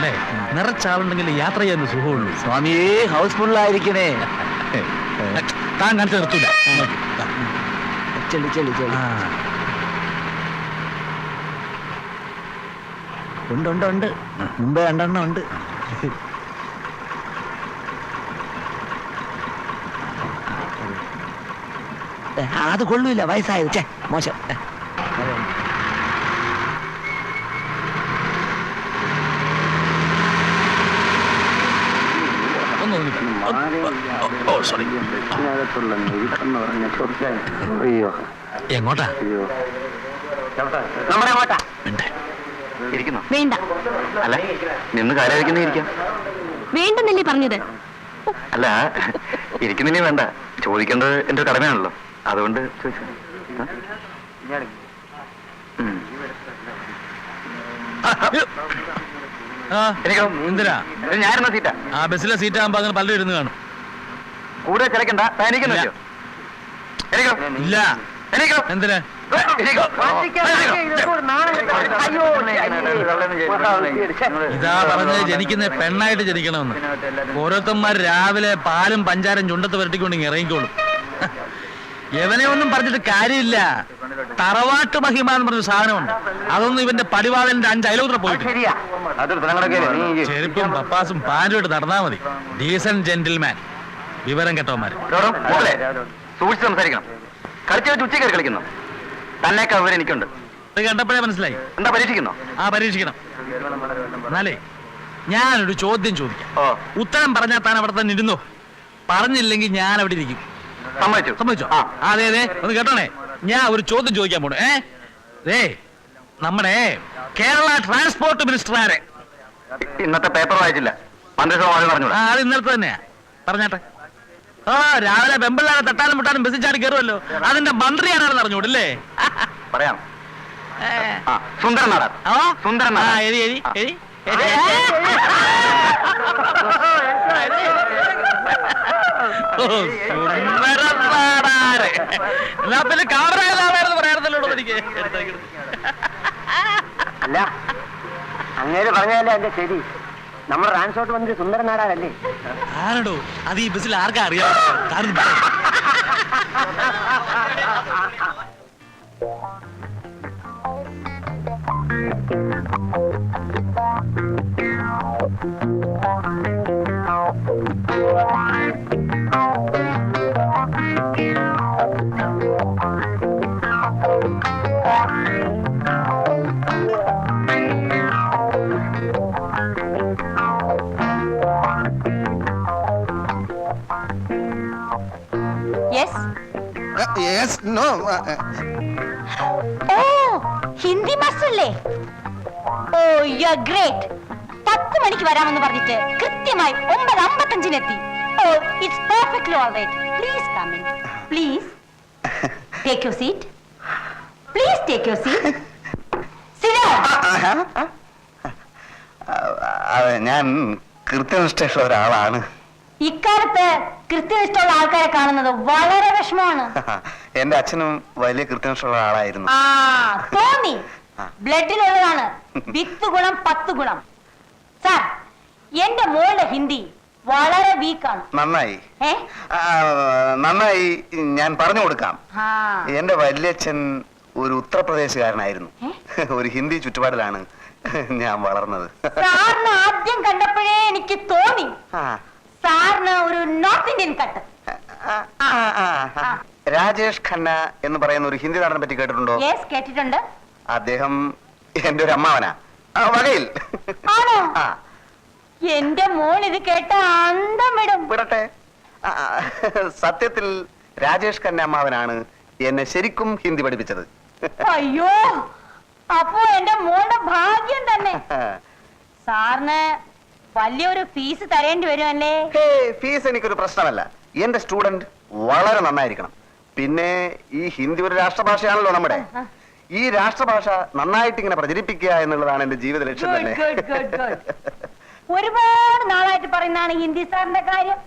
അല്ലേ? നിറച്ചാളുണ്ടെങ്കിൽ യാത്ര ചെയ്യാൻ സുഖമുള്ളൂ. സ്വാമിയേ, ഹൗസ്ഫുള്ളായിരിക്കണേ. താൻ കാണിച്ചു നിർത്തൂല. ചെളി ചെളി ചെളി. ഉണ്ട് ഉണ്ട് ഉണ്ട്, മുമ്പേ 2 എണ്ണം ഉണ്ട്. അത് കൊള്ളൂല, വയസ്സായത്. ചേ, മോശം. എങ്ങോട്ടാ? വേണ്ട. അല്ല, നിന്ന് കാര്യമായിരിക്കാം. വേണ്ടെന്നല്ലേ പറഞ്ഞത്? അല്ല, ഇരിക്കുന്നില്ലേ വേണ്ട, ചോദിക്കേണ്ടത് എന്റെ ഒരു കടമയാണല്ലോ, അതുകൊണ്ട് ചോദിച്ചു. എന്തിനാ? ഞാനെന്നാ സീറ്റാ? ആ ബസ്സിലെ സീറ്റ് ആകുമ്പോ അങ്ങനെ പലരും ഇരുന്ന് കാണും. കൂടുതൽ ചിലക്കണ്ട. ഇല്ല. എന്തിനാ? ഇതാ പറഞ്ഞത്, ജനിക്കുന്ന പെണ്ണായിട്ട് ജനിക്കണമെന്ന്. ഓരോരുത്തന്മാർ രാവിലെ പാലും പഞ്ചാരം ചുണ്ടത്ത് വരട്ടിക്കൊണ്ടെങ്കിൽ ഇറങ്ങിക്കോളും. എവനെ ഒന്നും പറഞ്ഞിട്ട് കാര്യമില്ല. തറവാട്ട് മഹിമ എന്ന് പറഞ്ഞ സാധനമുണ്ട്. അതൊന്നും ഇവന്റെ പടിവാളന്റെ 5 അയലോത്ര പോയിട്ട്. ചെരുപ്പും പപ്പാസും പാൻറ്റും ഇട്ട് നടന്നാ മതി. Decent gentleman. വിവരം കെട്ടവന്മാര്. സൂക്ഷിച്ച് സംസാരിക്കണം. കളിച്ചു വെച്ച് ഉച്ചയ്ക്ക് കളിക്കുന്നു. തന്നേക്കാൾ വിവരം എനിക്കുണ്ട്. കണ്ടപ്പോഴേ മനസ്സിലായി. എന്താ പരീക്ഷിക്കുന്നോ? ആ, പരീക്ഷിക്കണം. എന്നാലേ ഞാനൊരു ചോദ്യം ചോദിക്കാം. ഉത്തരം പറഞ്ഞാൽ താൻ അവിടെ തന്നെ ഇരുന്നോ. പറഞ്ഞില്ലെങ്കിൽ ഞാൻ അവിടെ ഇരിക്കും. സമ്മതിച്ചോ? അതെ അതെ, ഒന്ന് കേട്ടോണേ. ഞാൻ ഒരു ചോദ്യം ചോദിക്കാൻ പോണു. നമ്മുടെ കേരള ട്രാൻസ്പോർട്ട് മിനിസ്റ്റർ ആരെ? ഇന്നത്തെ പേപ്പർ വായിച്ചില്ല. അത് ഇന്നലത്തെ തന്നെയാ. പറഞ്ഞാട്ടെ. രാവിലെ പെമ്പിള്ളാരെ തട്ടാനും മുട്ടാനും ബസ്സിൽ ചാടി കയറുമല്ലോ, അതിന്റെ മന്ത്രി ആരാണെന്ന് അറിഞ്ഞൂടല്ലേ? പറയാം. സുന്ദരൻ നാടാർ. സുന്ദരൻ എരി എരി എരി. എന്നാ പിന്നെ കാമറായിരുന്നു പറയാറുണ്ടല്ലോ എനിക്ക്. അല്ല, അങ്ങേര് പറഞ്ഞതല്ലേ എന്റെ ശരി. നമ്മുടെ ട്രാൻസ്പോർട്ട് മന്ത്രി സുന്ദരൻ നാടാരല്ലേ? ആരടോ അത്? ഈ ബസ്സിൽ ആർക്കാ അറിയാം? Yes, no. ഹിന്ദി മാസ്റ്ററല്ലേ? Oh, you are great. 10 മണിക്ക് വരാമെന്ന് പറഞ്ഞിട്ട് കൃത്യമായി 9:55 എത്തി. Oh, it's perfectly alright. Please come in. Please take your seat. Please take your seat. ഞാൻ കൃത്യനിഷ്ഠയുള്ള ഒരാളാണ്. ഇക്കാലത്ത് കൃത്യനിഷ്ഠമുള്ള ആൾക്കാരെ കാണുന്നത് വളരെ വിഷമമാണ്. എന്റെ അച്ഛനും വലിയ കൃത്യനിഷ്ഠയുള്ള ആളായിരുന്നു. തോന്നി. ബ്ലഡിലുള്ളതാണ്. 10 ഗുണം 10 ഗുണം. സാർ, എന്റെ മോളുടെ ഹിന്ദി വളരെ വീക്കാണ്. നന്നായി. ഞാൻ പറഞ്ഞു കൊടുക്കാം. എന്റെ വല്യച്ഛൻ ഒരു ഉത്തർപ്രദേശുകാരനായിരുന്നു. ഒരു ഹിന്ദി ചുറ്റുപാടിലാണ് ഞാൻ വളർന്നത്. സാറിന് ആദ്യം കണ്ടപ്പോഴേ എനിക്ക് തോന്നി സാറിന് ഒരു north Indian cut. Rajesh Khanna എന്ന് പറയുന്ന ഒരു ഹിന്ദി നടനെ പറ്റി കേട്ടിട്ടുണ്ടോ? യെസ്, കേട്ടിട്ടുണ്ട്. അദ്ദേഹം എന്റെ ഒരു അമ്മാവനാ വകയിൽ. ആണോ? എന്റെ മോൾ ഇത് കേട്ട അന്തം വിടും. വിടട്ടെ. സത്യത്തിൽ രാജേഷ് ഖന്ന അമ്മാവനാണ് എന്നെ ശരിക്കും ഹിന്ദി പഠിപ്പിച്ചത്. അയ്യോ, അപ്പോ എന്റെ മോളുടെ ഭാഗ്യം തന്നെ. സാറിന് വലിയൊരു ഫീസ് തരേണ്ടി വരുമല്ലേ? ഫീസ് എനിക്കൊരു പ്രശ്നമല്ല. എന്റെ സ്റ്റുഡന്റ് വളരെ നന്നായിരിക്കണം. പിന്നെ ഈ ഹിന്ദി ഒരു രാഷ്ട്രഭാഷയാണല്ലോ നമ്മുടെ. ഈ രാഷ്ട്രഭാഷ നന്നായിട്ട് ഇങ്ങനെ പ്രചരിപ്പിക്കുക എന്നുള്ളതാണ് എന്റെ ജീവിത ലക്ഷ്യം തന്നെ. ഒരുപാട് നാളായിട്ട് പറയുന്നതാണ് ഹിന്ദി സാറിന്റെ കാര്യം.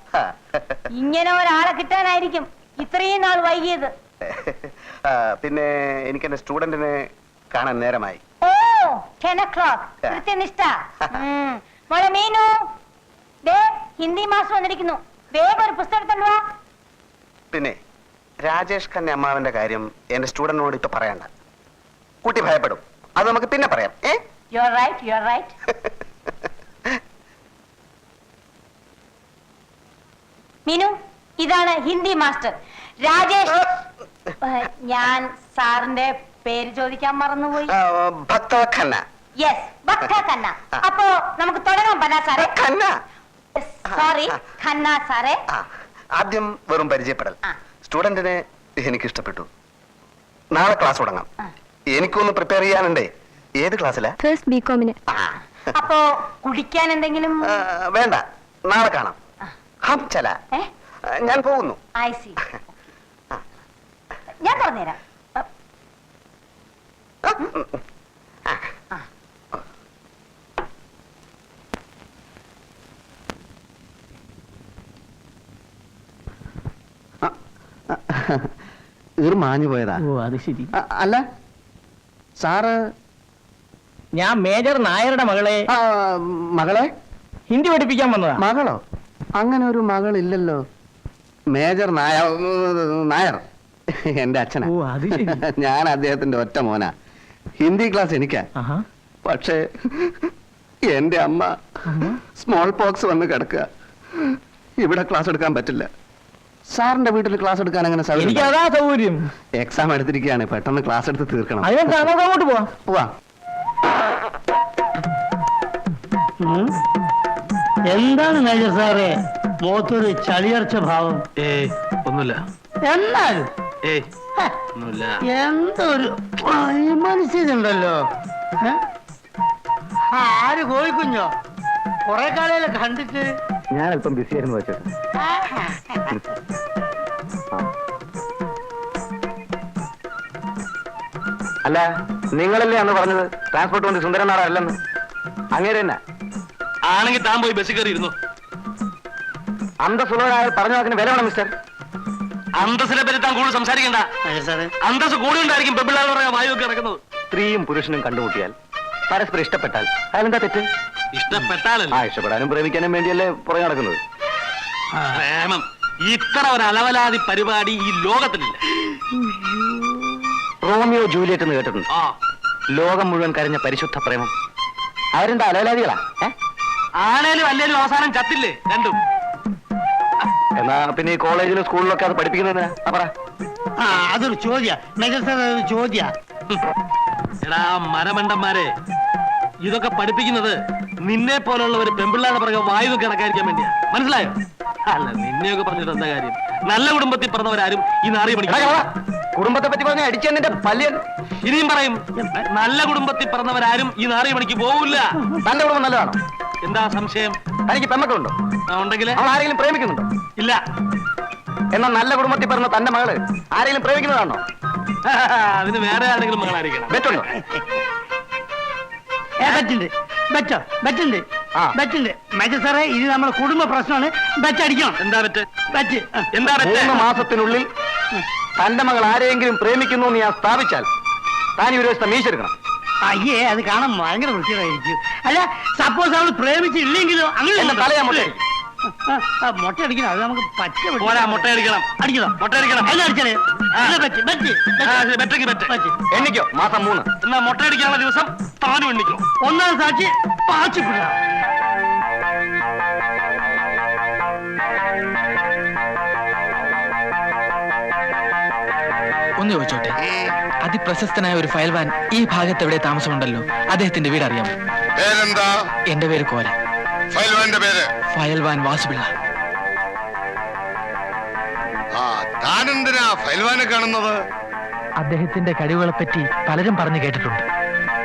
ഇങ്ങനെ ഒരാളെ കിട്ടാനായിരിക്കും ഇത്രയും നാൾ വൈകിയത്. പിന്നെ എനിക്ക് എന്റെ സ്റ്റുഡന്റിനെ കാണാൻ നേരമായി. ഓ, 10 o'clock. കൃത്യനിഷ്ഠ. മോളെ മീനു, ദേ ഹിന്ദി മാസ്റ്റർ വന്നിരിക്കുന്നു. വേഗം ഒരു പുസ്തകം എടുത്തോണ്ട് വാ. പിന്നെ രാജേഷ് ഖന്ന അമ്മാവന്റെ കാര്യം എന്റെ സ്റ്റുഡന്റിനോട് ഇപ്പൊ പറയണ്ട. കുട്ടി ഭയപ്പെടും. അത് നമുക്ക് പിന്നെ പറയാം. You are right, you are right. Meenu, ഇതാണ് ഹിന്ദി മാസ്റ്റർ രാജേഷ്. ഞാൻ സാറിന്റെ പേര് ചോദിക്കാൻ മറന്നുപോയി. ഭക്ത ഖന്ന. യെസ്, ഭക്ത ഖന്ന. അപ്പോ നമുക്ക് തുടങ്ങാം ബന സാറേ. ഖന്ന. സോറി, ഖന്ന സാറേ. ആദ്യം വെറും പരിചയപ്പെടൽ. ആ. സ്റ്റുഡന്റിനെ എനിക്ക് ഇഷ്ടപ്പെട്ടു. നാളെ ക്ലാസ് തുടങ്ങാം. എനിക്കൊന്ന് പ്രിപ്പയർ ചെയ്യാനുണ്ടേ. ഏത് ക്ലാസ്സിലാ? ഫസ്റ്റ് ബികോമിന്. അപ്പോ കുടിക്കാൻ എന്തെങ്കിലും? വേണ്ട, നാളെ കാണാം. ഹം ചല. ഞാൻ പോകുന്നു. I C. ഞാൻ പറഞ്ഞുതരാം. മാഞ്ഞു പോയതാ. ഓ അത് ശരി. അല്ല സാറ്, ഞാൻ മേജർ നായരുടെ മകളെ മകളെ ഹിന്ദി പഠിപ്പിക്കാൻ വന്നതാ. മകളോ? അങ്ങനെ ഒരു മകളില്ലല്ലോ. മേജർ നായർ എന്റെ അച്ഛനാ. ഓ അത് ശരി. ഞാൻ അദ്ദേഹത്തിന്റെ ഒറ്റ മോനാ. ഹിന്ദി ക്ലാസ് എനിക്കാ. ആഹാ. പക്ഷേ എന്റെ അമ്മ സ്മോൾ പോക്സ് വന്ന് കിടക്കുക. ഇവിടെ ക്ലാസ് എടുക്കാൻ പറ്റില്ല. സാറിന്റെ വീട്ടിൽ ക്ലാസ് എടുക്കാൻ അങ്ങനെ എനിക്ക് അതാ സൗകര്യം. എക്സാം എടുത്തിരിക്കുകയാണ്. പെട്ടെന്ന് ക്ലാസ് എടുത്ത് തീർക്കണം. അതിനെന്താ, നമുക്ക് അങ്ങോട്ട് പോവാം. പോവാ. എന്താണ് മേജർ സാറേ മുഖത്തൊരു ചളിയർച്ച ഭാവം? ഒന്നുമില്ല. എന്നാലും ഒന്നുമില്ല. എന്തൊരു മനസ്സിലുണ്ടല്ലോ. ആര് കോഴിക്കുഞ്ഞോ? കൊറേ കാലയിലെ കണ്ടിട്ട്. ഞാൻ അല്പം ബിസിയായിരുന്നു വെച്ചത്. അല്ല, നിങ്ങളല്ലേ അന്ന് പറഞ്ഞത് ട്രാൻസ്പോർട്ട് കൊണ്ട് സുന്ദരൻ നാട അല്ലെന്ന്? അങ്ങേര് തന്നെ ആണെങ്കിൽ താൻ പോയി ബസ്സിൽ കയറി ഇരുന്നു. അന്തസ്സുള്ളവരായ പറഞ്ഞ വാക്കിന് വില വേണം മിസ്റ്റർ. അന്തസ്സിനെ പറ്റി താൻ കൂടുതൽ സംസാരിക്കണ്ട. അന്തസ് കൂടി ഉണ്ടായിരിക്കും പെമ്പിള്ളാന്ന് പറയാൻ വായുവൊക്കെ ഇറക്കുന്നത്. സ്ത്രീയും പുരുഷനും കണ്ടുമുട്ടിയാൽ പരസ്പരം ഇഷ്ടപ്പെട്ടാൽ അതിലെന്താ തെറ്റ്? ഇഷ്ടപ്പെട്ടാലല്ലേ? ഇഷ്ടപ്പെടാനും പ്രേമിക്കാനും വേണ്ടിയല്ലേ പുറകെ നടക്കുന്നത്. പ്രേമം ഇത്ര ഒരു അലവലാതി പരിപാടി ഈ ലോകത്തിലില്ല. റോമിയോ ജൂലിയറ്റ് എന്ന് കേട്ടിട്ടുണ്ട്. ആ, ലോകം മുഴുവൻ കരഞ്ഞ പരിശുദ്ധ പ്രേമം. അവരെന്താ അലവലാദികളാ? ആണേലും അല്ലേലും അവസാനം ചത്തില്ലേ രണ്ടും? എന്നാ പിന്നെ ഈ കോളേജിലും സ്കൂളിലൊക്കെ അത് പഠിപ്പിക്കുന്നതിനാ? പറ. അതൊരു ചോദ്യ മേജർ സാർ, അതൊരു ചോദ്യ. എടാ മരമണ്ടന്മാരെ, ഇതൊക്കെ പഠിപ്പിക്കുന്നത് നിന്നെ പോലുള്ള ഒരു പെമ്പിള്ളാന്ന് പറയുക വായു കിടക്കാതിരിക്കാൻ വേണ്ടിയാ. മനസ്സിലായോ? അല്ല, നിന്നെയൊക്കെ പറഞ്ഞിട്ട് എന്താ കാര്യം? നല്ല കുടുംബത്തിൽ പറഞ്ഞവരാരും ഈ നാറി പഠിക്കും. കുടുംബത്തെ പറ്റി പറഞ്ഞ അടിച്ചെന്നിന്റെ പല്യൻ. ഇനിയും പറയും, നല്ല കുടുംബത്തിൽ പറഞ്ഞവരാരും ഈ നാറി പണിക്ക് പോവില്ല. തന്റെ കുടുംബം നല്ലതാണോ? എന്താ സംശയം? തനിക്ക് പെമ്മക്കളുണ്ടോ? ഉണ്ടെങ്കിൽ അവൾ ആരെങ്കിലും പ്രേമിക്കുന്നുണ്ടോ? ഇല്ല. എന്നാൽ നല്ല കുടുംബത്തിൽ പറഞ്ഞ തന്റെ മകള് ആരെങ്കിലും പ്രേമിക്കുന്നതാണോ? അതിന് വേറെ ആരെങ്കിലും മകളായിരിക്കണം. ബെറ്റുണ്ടോ? ബെറ്റുണ്ട്, ബെറ്റോ, ബെറ്റുണ്ട്, ആ. ബെറ്റുണ്ട്. മേജർ സാറേ, ഇത് നമ്മുടെ കുടുംബ പ്രശ്നമാണ്. ബെറ്റ് അടിക്കണം. എന്താ പറ്റ്? ബെറ്റ്. എന്താ പറ്റ്? 3 മാസത്തിനുള്ളിൽ തന്റെ മകൾ ആരെങ്കിലും പ്രേമിക്കുന്നു എന്ന് ഞാൻ സ്ഥാപിച്ചാൽ താൻ ഈ ഒരു ദിവസത്തെ മീശ എടുക്കണം. അയ്യേ, അത് കാണാൻ ഭയങ്കര വൃത്തിയായിരിക്കും. അല്ല, സപ്പോസ് അവൾ പ്രേമിച്ചില്ലെങ്കിലോ? അങ്ങനെ എന്റെ തലയാ മുട്ടയടിക്കും. മുട്ട അടിക്കണം. അത് നമുക്ക് പറ്റ പോരാ, മുട്ടയടിക്കണം. അടിക്കണം. മുട്ടയടിക്കണം. എന്നാ അടിച്ചാലേ? ബെറ്റ്, ബെറ്റ്, ബെറ്റെങ്കിൽ ബെറ്റ്. ബെറ്റ്. എണ്ണിക്കോ, മാസം 3. എന്നാ മുട്ടയടിക്കാനുള്ള ദിവസം താനും എണ്ണിക്കോ. ഒന്നാം സാക്ഷി പാച്ചിപ്പിട. ഒന്ന് ചോദിച്ചോട്ടെ, അതിപ്രശസ്തനായ ഒരു ഫയൽവാൻ ഈ ഭാഗത്ത് എവിടെ താമസമുണ്ടല്ലോ, അദ്ദേഹത്തിന്റെ വീട് അറിയാമോ? പേരെന്താ? എന്റെ പേര് കോര. ഫയൽവാന്റെ പേര്? ഫയൽവാൻ വാസുപിള്ള. ആ, താനെന്തിനാ ഫയൽവാനെ കാണുന്നത്? അദ്ദേഹത്തിന്റെ കഴിവുകളെ പറ്റി പലരും പറഞ്ഞു കേട്ടിട്ടുണ്ട്.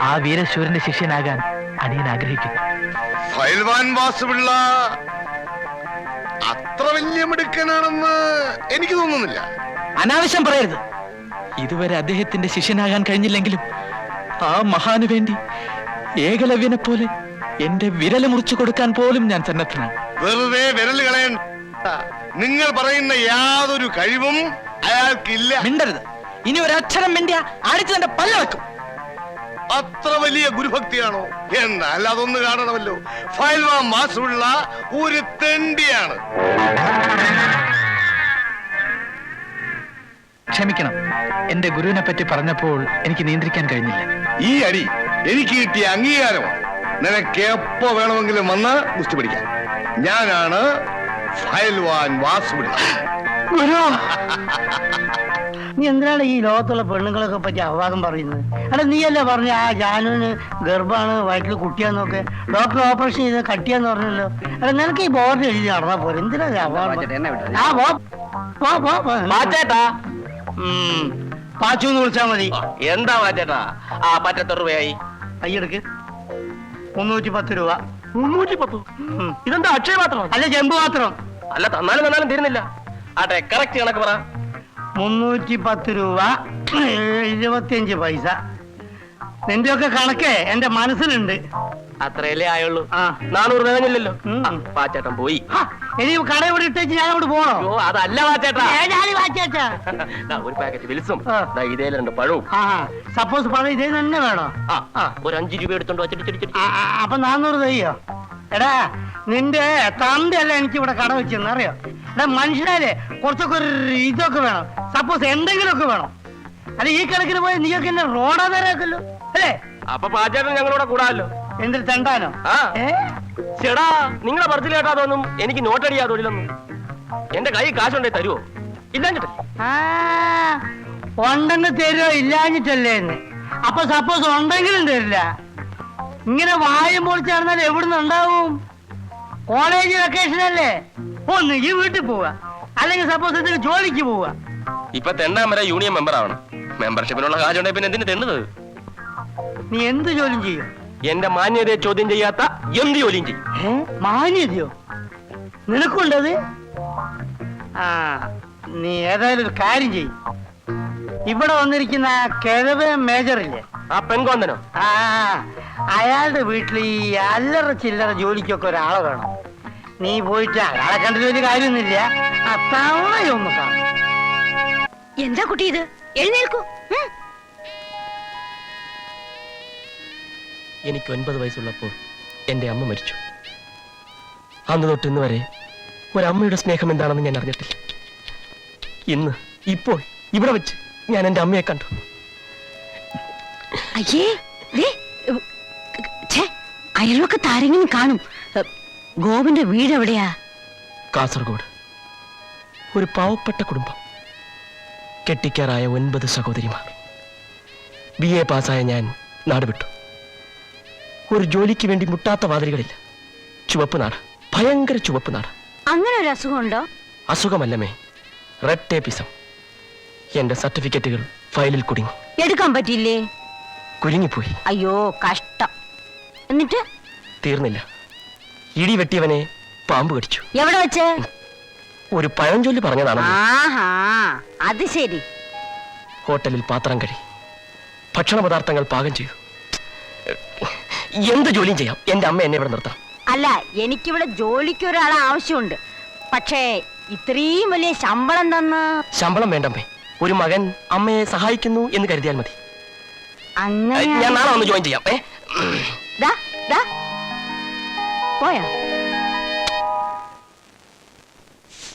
ആ വീരശൂരന്റെ ശിഷ്യനാകാൻ അടിയൻ ആഗ്രഹിക്കുന്നു. ഫയൽവാൻ വാസുപിള്ള അത്ര വലിയ മിടുക്കനാണെന്ന് എനിക്ക് തോന്നുന്നില്ല. അനാവശ്യം പറയരുത്. ഇതുവരെ അദ്ദേഹത്തിന്റെ ശിഷ്യനാകാൻ കഴിഞ്ഞില്ലെങ്കിലും ആ മഹാന് വേണ്ടി ഏകലവ്യനെ പോലെ എന്റെ വിരല് മുറിച്ചു കൊടുക്കാൻ പോലും ഞാൻ സന്നദ്ധനാണ്. വെറുതെ വിരൽ കളയണ്ട. നിങ്ങൾ പറയുന്ന യാതൊരു കഴിവും അയാൾക്കില്ല. മിണ്ടരുത്. ഇനി ഒരക്ഷരം മിണ്ടിയ അടിച്ചു തന്റെ പല്ല വെക്കും. അത്ര വലിയ ഗുരുഭക്തിയാണോ? എന്നാൽ അതൊന്ന് കാണണമല്ലോ. ഫയൽവാൻ മാസമുള്ള ഒരു തെണ്ടിയാണ്. ക്ഷമിക്കണം, എന്റെ ഗുരുവിനെ പറ്റി പറഞ്ഞപ്പോൾ എനിക്ക് നിയന്ത്രിക്കാൻ കഴിഞ്ഞില്ല. ഈ അടി എനിക്ക് കിട്ടിയ അംഗീകാരമാണ്. നിനക്ക് എപ്പോ വേണമെങ്കിലും വന്ന് ഗുസ്തി പിടിക്കാം. ഞാനാണ് ഫയൽവാൻ വാസുപിടി. ഗുരു, നീ എന്തിനാണ് ഈ ലോകത്തുള്ള പെണ്ണുങ്ങളൊക്കെ പറ്റി അപവാദം പറയുന്നത്? എടാ, നീയല്ലേ പറഞ്ഞ ആ ജാനുവിന് ഗർഭാണ്, വയറ്റിൽ കുട്ടിയാന്നൊക്കെ ഡോക്ടർ ഓപ്പറേഷൻ ചെയ്ത് കട്ടിയാന്ന് പറഞ്ഞല്ലോ. എടാ, നിനക്ക് ഈ ബോർഡ് എഴുതി നടന്നാ പോരെ, എന്തിനാ പാച്ചൂന്ന് വിളിച്ചാ മതി. എന്താ മാറ്റേട്ടാ? ആ പറ്റത്തെ രൂപയായി. കയ്യെടുക്ക്. 310 രൂപ. 310? ഇതെന്താ അക്ഷയ പാത്രം? അല്ല, ചെമ്പ് പാത്രം. അല്ല, തന്നാലും തരുന്നില്ല. ആട്ടെ, കറക്റ്റ് കണക്ക് പറ. 310 രൂപ 25 പൈസ. നിന്റെ ഒക്കെ കണക്കേ എന്റെ മനസ്സിലുണ്ട്. അത്രയല്ലേ ആയുള്ളൂ. ആ. 400 തികഞ്ഞില്ലല്ലോ. പാച്ചേട്ടൻ പോയി. ഇനി കട ഇവിടെ ഇട്ടേച്ച് ഞാൻ അങ്ങോട്ട് പോണോ? ഓ, അതല്ല പാച്ചേട്ടാ. ഏതായാലും വാച്ചാച്ചാ. ഒരു പാക്കറ്റ് വിൽസും ആ. ഇതേ 2 പഴവും. സപ്പോസ് പണം ഇതേ തന്നെ വേണോ? ഒരു 5 രൂപ എടുത്തോണ്ട് വച്ചിട്ട് അപ്പൊ 400 തയ്യോ? എടാ, നിന്റെ തന്തയല്ല എനിക്ക് ഇവിടെ കട വെച്ചെന്ന് അറിയോ? എടാ, മനുഷ്യനാലേ കുറച്ചൊക്കെ ഒരു ഇതൊക്കെ വേണം. സപ്പോസ് എന്തെങ്കിലുമൊക്കെ വേണം. അല്ല, ഈ കണക്കിന് പോയി നീയൊക്കെ എന്നെ റോഡാ തരാക്കല്ലോ അല്ലേ? അപ്പൊ പാച്ചേട്ടൻ ഞങ്ങളോടെ കൂടാമല്ലോ. എന്തൊരു തെണ്ടാനോ? ആ. ചേടാ, നിങ്ങളെ പറച്ചിൽ കേട്ടാതൊന്നും എനിക്ക് നോട്ടടിയാ തൊഴിലൊന്നും. എന്റെ കൈ കാശുണ്ടേ തരുവോ? ഇല്ലാഞ്ഞിട്ട് ഉണ്ടെങ്കിൽ തരുമോ ഇല്ലാഞ്ഞിട്ടല്ലേ എന്ന്. അപ്പൊ സപ്പോസ് ഉണ്ടെങ്കിലും തരില്ല. ഇങ്ങനെ വായും പൊളിച്ച് നടന്നാൽ എവിടുന്ന് ഉണ്ടാവും? കോളേജ് വെക്കേഷൻ അല്ലേ, ഒന്നുകിൽ വീട്ടിൽ പോവാ, അല്ലെങ്കിൽ സപ്പോസ് എന്തെങ്കിലും ജോലിക്ക് പോവാ. ഇപ്പൊ തെണ്ടാൻ വരെ യൂണിയൻ മെമ്പർ ആവണം. മെമ്പർഷിപ്പിനുള്ള കാശുണ്ടെങ്കിൽ പിന്നെ എന്തിനു തെണ്ണത്? നീ എന്ത് ജോലിയും ചെയ്യും? എന്റെ മാന്യതയെ ചോദ്യം ചെയ്യാത്ത എന്ത് ജോലിയും ചെയ്യും. മാന്യതയോ നിനക്കുണ്ടത്? ആ, നീ ഏതായാലും ഒരു കാര്യം ചെയ്യും. ഇവിടെ വന്നിരിക്കുന്ന ആ കിഴവ മേജറില്ലേ, ആ പെൺകോന്തനോ? ആ, അയാളുടെ വീട്ടിൽ ഈ അല്ലറ ചില്ലറ ജോലിക്കൊക്കെ ഒരാളെ വേണം. നീ പോയിട്ട് അയാളെ കണ്ടിട്ട് വലിയ കാര്യമൊന്നുമില്ല, ആ തവണയൊന്ന് കാണും. എന്താ കുട്ടി ഇത്? എഴുന്നേൽക്കൂ. എനിക്ക് 9 വയസ്സുള്ളപ്പോൾ എന്റെ അമ്മ മരിച്ചു. അന്ന് തൊട്ട് ഇന്ന് വരെ ഒരമ്മയുടെ സ്നേഹം എന്താണെന്ന് ഞാൻ അറിഞ്ഞിട്ടില്ല. ഇപ്പോൾ ഇവിടെ വെച്ച് ഞാൻ എന്റെ അമ്മയെ കണ്ടു. അയ്യേ, അയൽവൊക്കെ താരെങ്കിലും കാണും. ഗോവിന്റെ വീട് എവിടെയാ? കാസർഗോഡ്. ഒരു പാവപ്പെട്ട കുടുംബം. കെട്ടിക്കാറായ 9 സഹോദരിമാർ. BA പാസ്സായ ഞാൻ നാട് വിട്ടു. ഒരു ജോലിക്ക് വേണ്ടി മുട്ടാത്ത വാതിലുകളില്ല. ചുവപ്പ് നാട്, ഭയങ്കര ചുവപ്പ് നാട്. അങ്ങനെ ഒരു അസുഖമുണ്ടോ? അസുഖമല്ലമേ, റെഡ് ടേപ്പിസം. എന്റെ സർട്ടിഫിക്കറ്റുകൾ ഫയലിൽ കുടുങ്ങി. എടുക്കാൻ പറ്റില്ലേ? കുരുങ്ങിപ്പോയി. അയ്യോ, കഷ്ടം. എന്നിട്ട് തീർന്നില്ല. ഇടി വെട്ടിയവനെ പാമ്പ് കടിച്ചു. എവിടെ വെച്ച്? ഒരു പഴഞ്ചൊല്ലി പറഞ്ഞതാണ്. ആഹാ, അത് ശരി. ഹോട്ടലിൽ പാത്രം കഴി, ഭക്ഷണ പദാർത്ഥങ്ങൾ പാകം ചെയ്തു. എന്ത് ജോലിയും ചെയ്യാം. എന്റെ അമ്മ എന്നെ ഇവിടെ നിർത്താം. അല്ല, എനിക്കിവിടെ ജോലിക്ക് ഒരാളെ ആവശ്യമുണ്ട്. പക്ഷേ ഇത്രയും വലിയ ശമ്പളം തന്ന്. ശമ്പളം വേണ്ടമ്മേ. ഒരു മകൻ അമ്മയെ സഹായിക്കുന്നു എന്ന് കരുതിയാൽ മതി. അങ്ങനെ ഞാൻ നാളെ ഒന്ന് ജോയിൻ ചെയ്യാം. പോയാ?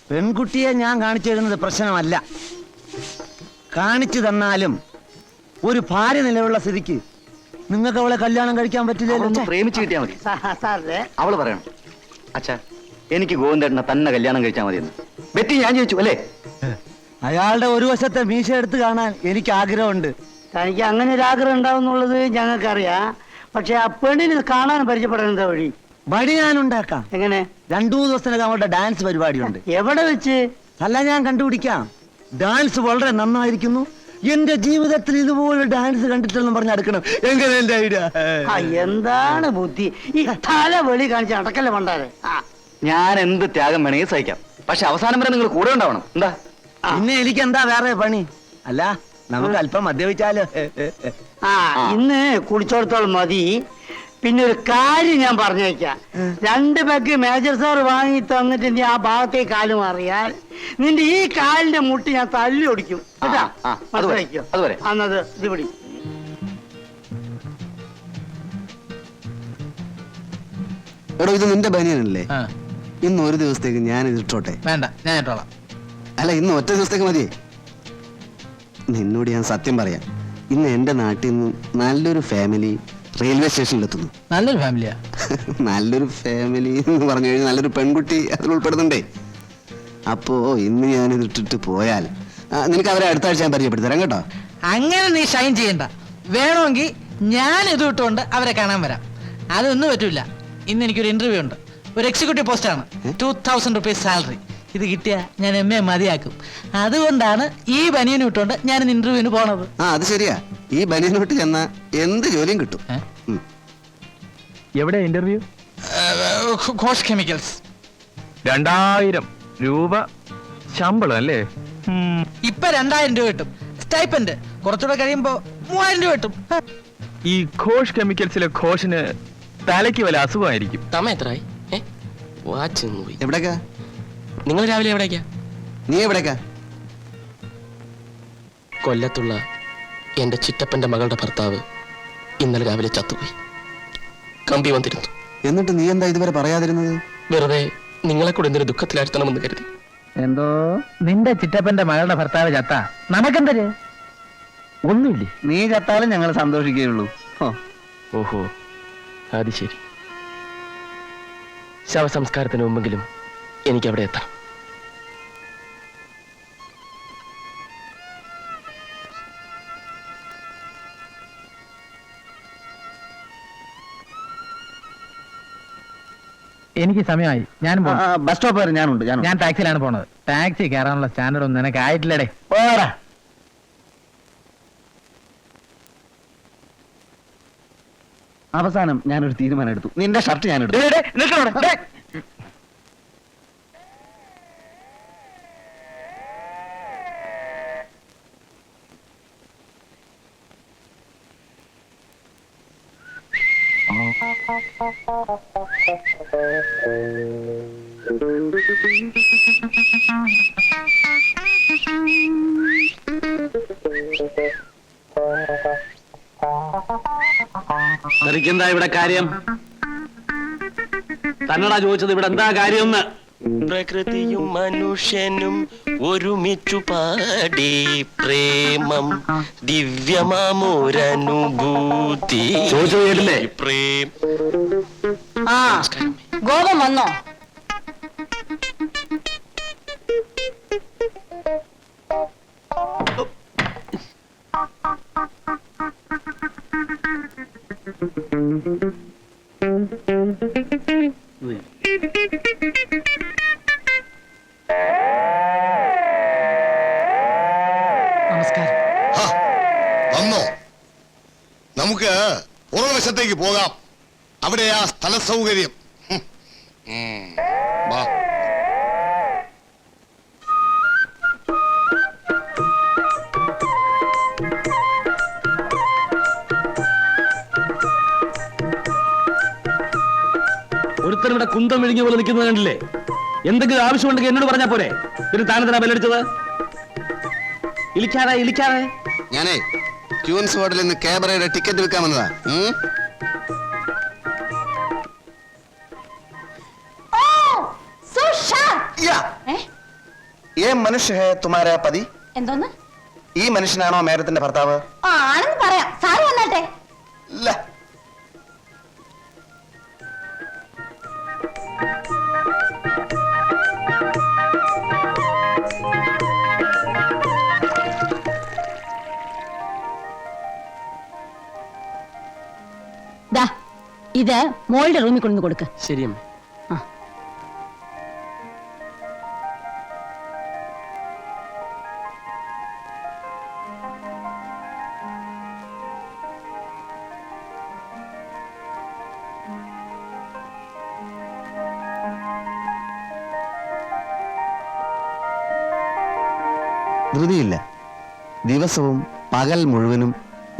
പെൺകുട്ടിയെ ഞാൻ കാണിച്ചു തരുന്നത് പ്രശ്നമല്ല. കാണിച്ചു തന്നാലും ഒരു ഭാര്യ നിലയുള്ള സ്ഥിതിക്ക് നിങ്ങൾക്ക് അവളെ കല്യാണം കഴിക്കാൻ പറ്റില്ലല്ലോ. പ്രേമിച്ച് കിട്ടിയാ മതി. സാറേ, അവള് പറയണം, അച്ഛാ എനിക്ക് ഗോവിന്ദേട്ടനെ തന്നെ കല്യാണം കഴിച്ചാൽ മതിയെന്ന്. ബെറ്റി ഞാൻ ചോദിച്ചു അല്ലേ? അയാളുടെ ഒരു വശത്തെ മീശ എടുത്ത് കാണാൻ എനിക്ക് ആഗ്രഹമുണ്ട്. തനിക്ക് അങ്ങനെ ഒരു ആഗ്രഹം ഉണ്ടാവുന്നുള്ളത് ഞങ്ങൾക്കറിയാം. പക്ഷെ ആ പെണ്ണിന് കാണാൻ പരിചയപ്പെടാൻ എന്താ വഴി? വഴി ഞാൻ ഉണ്ടാക്കാം. എങ്ങനെ? 2-3 ദിവസത്തിനകം അവളുടെ ഡാൻസ് പരിപാടിയുണ്ട്. എവിടെ വെച്ച്? അല്ല, ഞാൻ കണ്ടുപിടിക്കാം. ഡാൻസ് വളരെ നന്നായിരിക്കുന്നു. എന്റെ ജീവിതത്തിൽ ഇതുപോലെ ഡാൻസ് കണ്ടിട്ടെന്ന് പറഞ്ഞ് അടുക്കണം. എങ്ങനെ എന്റെ ഐഡിയ? എന്താണ് ബുദ്ധി? ഈ തല വെളി കാണിച്ച് അടക്കല്ലേ പണ്ടാരെ. ഞാൻ എന്ത് ത്യാഗം വേണമെങ്കിൽ സഹിക്കാം. പക്ഷെ അവസാനം വരെ നിങ്ങൾ കൂടെ ഉണ്ടാവണം. എന്താ? പിന്നെ എനിക്ക് എന്താ വേറെ പണി? അല്ല, നമുക്ക് അല്പം മദ്യപിച്ചാലോ? ഇന്ന് കുടിച്ചോടത്തോളം മതി. പിന്നെ ഒരു കാര്യം ഞാൻ പറഞ്ഞേക്കാം. 2 പെഗ് മേജർ സാർ വാങ്ങി തന്നിട്ട് നീ ആ ഭാഗത്തേക്ക് കാല് മാറിയാൽ നിന്റെ ഈ കാലിന്റെ മുട്ടി ഞാൻ തല്ലി ഒടിക്കും. കേട്ടാ? മനസ്സിലാക്കിയോ? അതുവരെ. അന്നത് ഇത് പിടി. എടോ ഇത് നിന്റെ ബനിയനല്ലേ? ആ, ഇന്ന് ഒരു ദിവസത്തേക്ക് ഞാൻ ഇത് ഇട്ടോട്ടെ? വേണ്ട, ഞാൻ ഇട്ടോളാം. അല്ല, ഇന്ന് ഒറ്റ ദിവസത്തേക്ക് മതിയേ. നിന്നോട് ഞാൻ സത്യം പറയാം, ഇന്ന് എന്റെ നാട്ടിൽ നിന്ന് നല്ലൊരു ഫാമിലി റെയിൽവേ സ്റ്റേഷനിലെത്തുന്നു. നല്ലൊരു ഫാമിലിയാ? നല്ലൊരു ഫാമിലി എന്ന് പറഞ്ഞു കഴിഞ്ഞാൽ നല്ലൊരു പെൺകുട്ടി അതിൽ ഉൾപ്പെടുന്നുണ്ടേ. അപ്പോ ഇന്ന് ഞാനിത് ഇട്ടിട്ട് പോയാൽ നിനക്ക് അവരെ അടുത്ത ആഴ്ച ഞാൻ പരിചയപ്പെടുത്തി തരാം കേട്ടോ. അങ്ങനെ നീ ഷൈൻ ചെയ്യണ്ട. വേണമെങ്കിൽ ഞാൻ ഇത് ഇട്ടുകൊണ്ട് അവരെ കാണാൻ വരാം. അതൊന്നും പറ്റൂല. ഇന്ന് എനിക്കൊരു ഇന്റർവ്യൂ ഉണ്ട്. ഒരു എക്സിക്യൂട്ടീവ് പോസ്റ്റാണ്. 2000 rupees സാലറി. ഇത് കിട്ടിയാ ഞാൻ MA മതിയാക്കും. അതുകൊണ്ടാണ് ഈ ബനിയനും ഇട്ടുകൊണ്ട് ഞാൻ ഇന്റർവ്യൂവിന് പോണത്. അത് ശരിയാ, ഈ ബനിയനോട്ട് ചെന്ന എന്ത് ജോലിയും കിട്ടും. എവിടെ ഇന്റർവ്യൂ? ഘോഷ് കെമിക്കൽസ്. 2000 രൂപ ശമ്പളം അല്ലേ? ഇപ്പൊ 2000 രൂപ കിട്ടും സ്റ്റൈപ്പൻഡ്. കുറച്ചുകൂടെ കഴിയുമ്പോ 3000 രൂപ കിട്ടും. ഈ ഘോഷ് കെമിക്കൽസിലെ ഘോഷിന് തലയ്ക്ക് വല്ല അസുഖമായിരിക്കും. തമ എത്രയായി? വാച്ച് പോയി. എവിടേക്കാ നിങ്ങൾ രാവിലെ എവിടേക്കാ? നീ എവിടേക്കാ? കൊല്ലത്തുള്ള എന്റെ ചിറ്റപ്പന്റെ മകളുടെ ഭർത്താവ് ഇന്നലെ രാവിലെ ചത്തുപോയി. കമ്പി വന്നിരുന്നു. എന്നിട്ട് നീ എന്താ ഇതുവരെ പറയാതിരുന്നത്? വെറുതെ നിങ്ങളെ കൂടെ എന്തൊരു ദുഃഖത്തിലാഴ്ത്തണമെന്ന് കരുതി. എന്തോ നിന്റെ ചിറ്റപ്പന്റെ മകളുടെ ഭർത്താവ് ചത്ത നമുക്കെന്തര്? ഒന്നുമില്ലേ? നീ ചത്താലും ഞങ്ങൾ സന്തോഷിക്കുകയുള്ളൂ. ഓഹോ, അത് ശരി. ശവസംസ്കാരത്തിന് മുമ്പെങ്കിലും എനിക്ക് അവിടെ എത്താം. എനിക്ക് സമയമായി. ഞാൻ ബസ് സ്റ്റോപ്പ് വരെ ഞാനുണ്ട്. ഞാൻ ടാക്സിയിലാണ് പോണത്. ടാക്സി കയറാനുള്ള സ്റ്റാൻഡേർഡ് ഒന്നും നിനക്ക് ആയിട്ടില്ലടേ. പോരാ. അവസാനം ഞാനൊരു തീരുമാനം എടുത്തു. നിന്റെ ഷർട്ട് ഞാൻ എടുത്തു. എന്താ ഇവിടെ കാര്യം? തന്നടാ ചോദിച്ചത് ഇവിടെ എന്താ കാര്യം? പ്രകൃതിയും മനുഷ്യനും ഒരുമിച്ചു പാടി പ്രേമം ദിവ്യമാമൊരനുഭൂതി. പ്രേം. ഗോപം വന്നോ? നമസ്കാരം. വന്നോ? നമുക്ക് പുറവശത്തേക്ക് പോകാം. അവിടെയാ സ്ഥല സൗകര്യം. വാ. ഒരുത്തൻ ഇവിടെ കുന്തം വിഴുങ്ങിയ പോലെ നിൽക്കുന്നത് കണ്ടില്ലേ? എന്തെങ്കിലും ആവശ്യമുണ്ടെങ്കിൽ എന്നോട് പറഞ്ഞാ പോരെ? പിന്നെ താനെന്തിനാ ബെല്ലടിച്ചത്? ഇളിക്കാതെ. ഞാനേ ക്യൂൻസ് വാർഡിൽ നിന്ന് ക്യാബറയുടെ ടിക്കറ്റ് വിൽക്കാൻ വന്നതാ. ये मनुष्य है तुम्हारा पति? എന്തോന്ന്? ഈ മനുഷ്യനാണോ മേഡത്തിന്റെ ഭർത്താവ്? ആണെന്ന് പറയാം. സാറ് വന്നാട്ടെ. ഇല്ല. ഇത് മോളുടെ റൂമിൽ കൊണ്ടു കൊടുക്ക്. ശരിയമ്മ. ധൃതിയില്ല. ദിവസവും പകൽ മുഴുവനും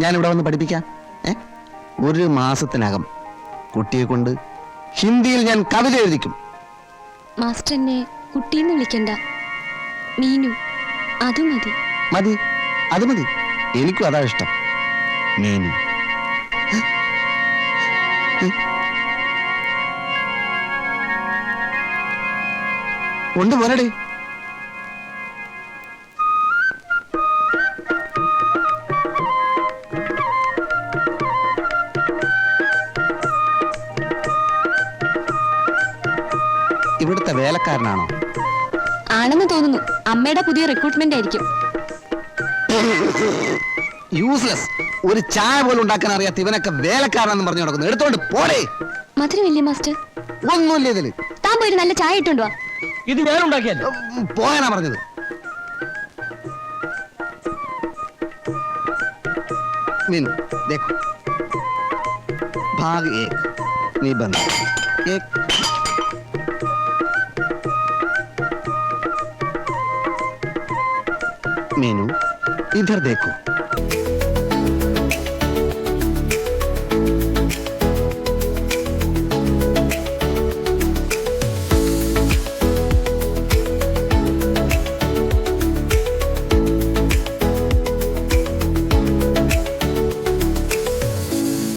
ഞാനിവിടെ വന്ന് പഠിപ്പിക്കാം. 1 മാസത്തിനകം കുട്ടിയെ കൊണ്ട് ഹിന്ദിയിൽ ഞാൻ കവിത എഴുതിക്കും. മാസ്റ്റർ എന്നെ കുട്ടീന്ന് വിളിക്കണ്ട, മീനു. അത് മതി. മതി, അത് മതി. എനിക്കും അതാ ഇഷ്ടം. മീനു. കൊണ്ടുപോരടി. ഇവിടുത്തെ വേലക്കാരനാണോ? ആണെന്ന് തോന്നുന്നു. അമ്മയുടെ പുതിയ റിക്രൂട്ട്മെന്റ് ആയിരിക്കും. യൂസ്ലെസ്. ഒരു ചായ പോലും ഉണ്ടാക്കാൻ അറിയാത്ത ഇവനൊക്കെ വേലക്കാരനെന്ന് പറഞ്ഞു നടക്കുന്നു. എടുത്തോണ്ട് പോടേ. മധുരമില്ലേ മാസ്റ്റർ? ഒന്നുമില്ല ഇതില്. താൻ പോയി ഒരു നല്ല ചായ ഇട്ടുണ്ടോ? ഇത് ഞാൻ ഉണ്ടാക്കിയല്ലോ. പോയാനാ പറഞ്ഞത്. मीनू देखो भाग 1 निबंध 1 मीनू इधर देखो